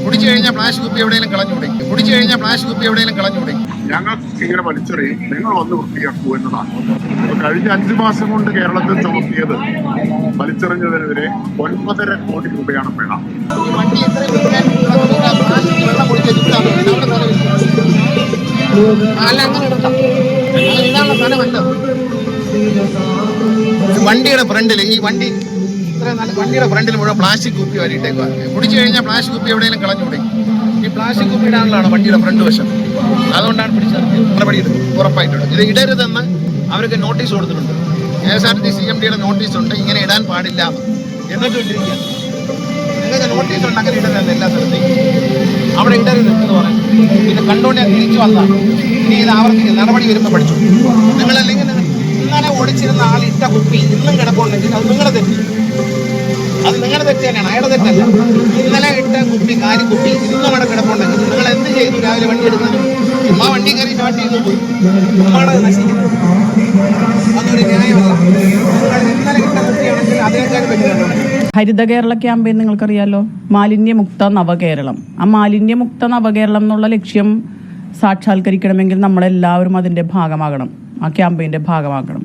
കുടിച്ചു കഴിഞ്ഞാൽ പ്ലാസ്റ്റിക് കുപ്പി എവിടെയെങ്കിലും കളഞ്ഞൂടെ. ഞങ്ങൾ ഇങ്ങനെ വലിച്ചെറിയും, നിങ്ങൾ വന്ന് വൃത്തിയാക്കൂ എന്നതാണ്. കഴിഞ്ഞ 5 മാസം കൊണ്ട് കേരളത്തിൽ ചുമത്തിയത് വലിച്ചെറിഞ്ഞതിനെതിരെ 9.5 കോടി രൂപയാണ് പിഴ. വണ്ടിയുടെ ഫ്രണ്ടിൽ മുഴുവൻ പ്ലാസ്റ്റിക് കുപ്പി വരിയിട്ടേക്കുക. കുടിച്ചു കഴിഞ്ഞാൽ പ്ലാസ്റ്റിക് കുപ്പി എവിടെയെങ്കിലും കളഞ്ഞൂടെ. ഈ പ്ലാസ്റ്റിക് കുപ്പി ഇടാനുള്ളതാണ് വണ്ടിയുടെ ഫ്രണ്ട് വശം. അതുകൊണ്ടാണ് നടപടിയെടുക്കും ഉറപ്പായിട്ടുണ്ട്. ഇത് ഇടരുതെന്ന് അവർക്ക് നോട്ടീസ് കൊടുത്തിട്ടുണ്ട്. KSRTC CMDയുടെ നോട്ടീസ് ഉണ്ട്, ഇങ്ങനെ ഇടാൻ പാടില്ല എന്നിട്ട് ഇട്ടിരിക്കുക. നിങ്ങൾക്ക് നോട്ടീസ് ഉണ്ട് അങ്ങനെ ഇടരുത് എല്ലാ സ്ഥലത്തേക്കും, അവിടെ ഇടരുത് എന്ന് പറയും. ഇത് കണ്ടുകൊണ്ട് ഞാൻ തിരിച്ചു വന്നതാണ്. ഇനി ഇത് ആവർത്തിക്കും, നടപടി വരുമ്പോൾ പഠിച്ചു. നിങ്ങളല്ലെങ്കിൽ ഇന്നലെ ഓടിച്ചിരുന്ന ആളിട്ട കുപ്പി ഇന്നും കിടപ്പുണ്ടെങ്കിൽ അത് നിങ്ങളുടെ തെറ്റ്. അത് നിങ്ങളുടെ തെറ്റ് തന്നെയാണ്, അയാളുടെ തെറ്റല്ല. ഇന്നലെ ഇട്ട കുപ്പി കുപ്പി ഇന്നും അവിടെ കിടപ്പുണ്ടെങ്കിൽ നിങ്ങൾ എന്ത് ചെയ്തു? രാവിലെ വണ്ടി എടുക്കുന്നത് ചുമ്മാ വണ്ടി കയറി സ്റ്റാർട്ട് ചെയ്ത് പോയി ചുമ്മാടെ നശിക്കുന്നത്. അതൊരു ന്യായമല്ല. ഇന്നലെ ഇട്ട കുപ്പിയാണെങ്കിൽ അതേക്കാൾ പറ്റുന്നുണ്ടോ? ഹരിത കേരള ക്യാമ്പയിൻ നിങ്ങൾക്കറിയാലോ, മാലിന്യമുക്ത നവകേരളം. ആ മാലിന്യമുക്ത നവകേരളം എന്നുള്ള ലക്ഷ്യം സാക്ഷാത്കരിക്കണമെങ്കിൽ നമ്മളെല്ലാവരും അതിൻ്റെ ഭാഗമാകണം, ആ ക്യാമ്പയിൻ്റെ ഭാഗമാകണം.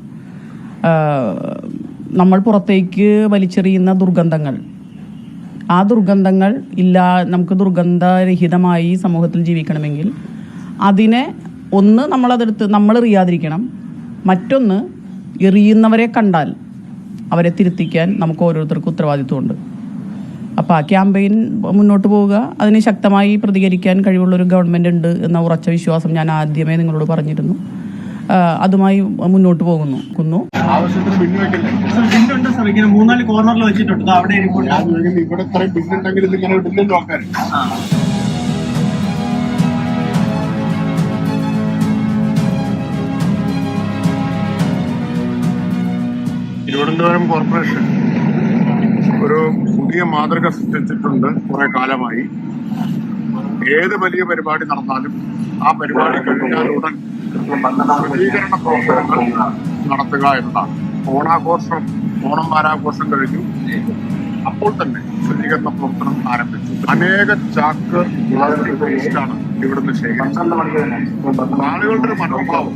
നമ്മൾ പുറത്തേക്ക് വലിച്ചെറിയുന്ന ദുർഗന്ധങ്ങൾ, ആ ദുർഗന്ധങ്ങൾ നമുക്ക് ദുർഗന്ധരഹിതമായി സമൂഹത്തിൽ ജീവിക്കണമെങ്കിൽ അതിനെ ഒന്ന് നമ്മൾ എറിയാതിരിക്കണം. മറ്റൊന്ന്, എറിയുന്നവരെ കണ്ടാൽ അവരെ തിരുത്തിക്കാൻ നമുക്ക് ഓരോരുത്തർക്കും ഉത്തരവാദിത്വമുണ്ട്. അപ്പോൾ ആ ക്യാമ്പയിൻ മുന്നോട്ട് പോവുക, അതിന് ശക്തമായി പ്രതികരിക്കാൻ കഴിവുള്ളൊരു ഗവൺമെൻറ് ഉണ്ട് എന്ന ഉറച്ച വിശ്വാസം ഞാൻ ആദ്യമേ നിങ്ങളോട് പറഞ്ഞിരുന്നു. അതുമായി മുന്നോട്ട് പോകുന്നു. കോർണറിൽ വെച്ചിട്ടുണ്ട്. അവിടെ ഇവിടെ ഇത്രയും ബില്ലുണ്ടെങ്കിൽ ഇതിങ്ങനെ ഇടില്ലല്ലോ ആൾക്കാർ. തിരുവനന്തപുരം കോർപ്പറേഷൻ ഒരു പുതിയ മാതൃക സൃഷ്ടിച്ചിട്ടുണ്ട്. കുറെ കാലമായി ഏത് വലിയ പരിപാടി നടന്നാലും ആ പരിപാടി കഴിഞ്ഞാലുടൻ ശുചീകരണ പ്രവർത്തനങ്ങൾ നടത്തുക എന്നതാണ്. ഓണം വാരാഘോഷം കഴിഞ്ഞു, അപ്പോൾ തന്നെ ശുചീകരണ പ്രവർത്തനം ആരംഭിച്ചു. അനേക ചാക്ക് പ്ലാസ്റ്റിക് വേസ്റ്റാണ് ഇവിടുന്ന് ശേഖരിച്ചത്. ആളുകളുടെ ഒരു മനോഭാവം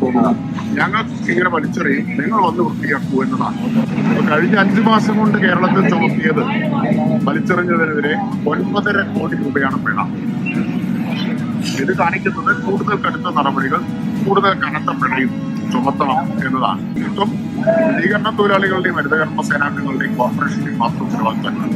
ഞങ്ങൾ ഇങ്ങനെ വലിച്ചെറിയും, നിങ്ങൾ വന്ന് വൃത്തിയാക്കൂ എന്നതാണ്. കഴിഞ്ഞ 5 മാസം കൊണ്ട് കേരളത്തിൽ ചുമത്തിയത് വലിച്ചെറിഞ്ഞതിനെതിരെ 9.5 കോടി രൂപയാണ് പിഴ. ഇത് കാണിക്കുന്നത് കൂടുതൽ കടുത്ത നടപടികൾ, കൂടുതൽ കനത്ത പിഴയും ചുമത്തണം എന്നതാണ്. ഇപ്പം ശുചീകരണ തൊഴിലാളികളുടെയും ഹരിതകർമ്മ സേനാംഗങ്ങളുടെയും കോർപ്പറേഷന്റെയും മാത്രം ഉത്തരവാദിത്തമാണ്.